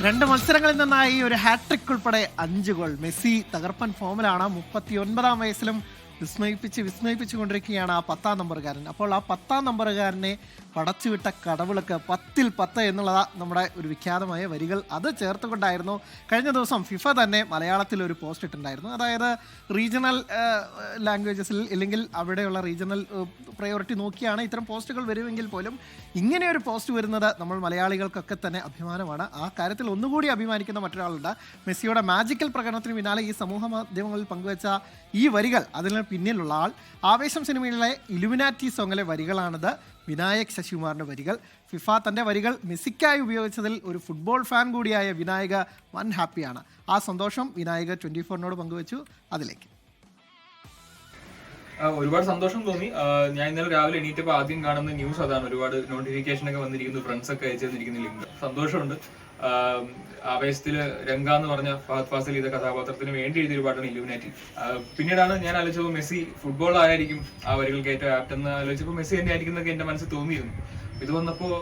രണ്ട് മത്സരങ്ങളിൽ നിന്നായി ഒരു ഹാട്രിക് ഉൾപ്പെടെ 5 ഗോൾ. മെസ്സി തകർപ്പൻ ഫോമിലാണ്. 39-ാം വയസ്സിലും വിസ്മയിപ്പിച്ചുകൊണ്ടിരിക്കുകയാണ് ആ 10-ാം നമ്പറുകാരൻ. അപ്പോൾ ആ 10-ാം നമ്പറുകാരനെ പടച്ചുവിട്ട കടവിളക്ക് 10-ൽ 10 എന്നുള്ളത് നമ്മുടെ ഒരു വിഖ്യാതമായ വരികൾ. അത് ചേർത്തുകൊണ്ടായിരുന്നു കഴിഞ്ഞ ദിവസം ഫിഫ തന്നെ മലയാളത്തിൽ ഒരു പോസ്റ്റ് ഇട്ടുണ്ടായിരുന്നു. അതായത് റീജിയണൽ ലാംഗ്വേജസിൽ ഇല്ലെങ്കിൽ അവിടെയുള്ള റീജിയണൽ പ്രയോറിറ്റി നോക്കിയാണ് ഇത്തരം പോസ്റ്റുകൾ വരുമെങ്കിൽ പോലും ഇങ്ങനെ ഒരു പോസ്റ്റ് വരുന്നത് നമ്മൾ മലയാളികൾക്കൊക്കെ തന്നെ അഭിമാനമാണ്. ആ കാര്യത്തിൽ ഒന്നുകൂടി അഭിമാനിക്കുന്ന മറ്റൊരാളുണ്ട്. മെസ്സിയുടെ മാജിക്കൽ പ്രകടനത്തിന് പിന്നാലെ ഈ സമൂഹ മാധ്യമങ്ങളിൽ പങ്കുവച്ച ഈ വരികൾ, അതിന് പിന്നിലുള്ള ആൾ ആവേശം സിനിമയിലെ ഇലുമിനാറ്റി സോങ്ങിലെ വരികളാണിത്. വിനായക് ശശികുമാറിൻ്റെ വരികൾ. ഫിഫ തൻ്റെ വരികൾ മെസ്സിക്കായി ഉപയോഗിച്ചതിൽ ഒരു ഫുട്ബോൾ ഫാൻ കൂടിയായ വിനായക വൻ ഹാപ്പിയാണ്. ആ സന്തോഷം വിനായക 24-നോട് പങ്കുവച്ചു. അതിലേക്ക് ഒരുപാട് സന്തോഷം തോന്നി. ഞാൻ ഇന്നലെ രാവിലെ എണീറ്റപ്പോൾ ആദ്യം കാണുന്ന ന്യൂസ് അതാണ്. ഒരുപാട് നോട്ടിഫിക്കേഷൻ ഒക്കെ വന്നിരിക്കുന്നു, ഫ്രണ്ട്സ് ഒക്കെ അയച്ചു തന്നിരിക്കുന്ന ലിങ്ക്. സന്തോഷമുണ്ട്. ആവേശത്തില് രംഗ എന്ന് പറഞ്ഞ ഫഹദ് ഫാസിൽ ചെയ്ത കഥാപാത്രത്തിന് വേണ്ടി എഴുതിയ ഒരുപാടാണ് ഇലുമിനാറ്റി. പിന്നീടാണ് ഞാൻ ആലോചിച്ചപ്പോൾ മെസ്സി ഫുട്ബോൾ ആയിരിക്കും ആ വരികൾക്ക് ഏറ്റവും ആപ്റ്റ് എന്ന് ആലോചിച്ചപ്പോൾ മെസ്സി തന്നെ ആയിരിക്കും എന്നൊക്കെ എന്റെ മനസ്സിൽ തോന്നിയിരുന്നു. ഇത് വന്നപ്പോൾ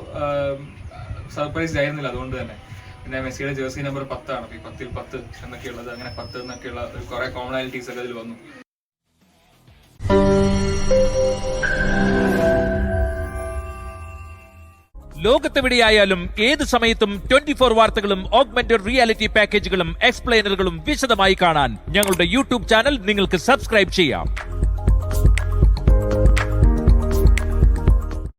സർപ്രൈസ് ആയിരുന്നില്ല. അതുകൊണ്ട് തന്നെ പിന്നെ മെസ്സിയുടെ ജേഴ്സി നമ്പർ 10 ഈ 10-ൽ 10 എന്നൊക്കെയുള്ളത്, അങ്ങനെ 10 എന്നൊക്കെയുള്ള കുറെ കോമണാലിറ്റീസ് ഒക്കെ അതിൽ വന്നു. ലോകത്തെവിടെയായാലും ഏത് സമയത്തും 24 വാർത്തകളും ഓഗ്മെന്റഡ് റിയാലിറ്റി പാക്കേജുകളും എക്സ്പ്ലെയിനറുകളും വിശദമായി കാണാൻ ഞങ്ങളുടെ യൂട്യൂബ് ചാനൽ നിങ്ങൾക്ക് സബ്സ്ക്രൈബ് ചെയ്യാം.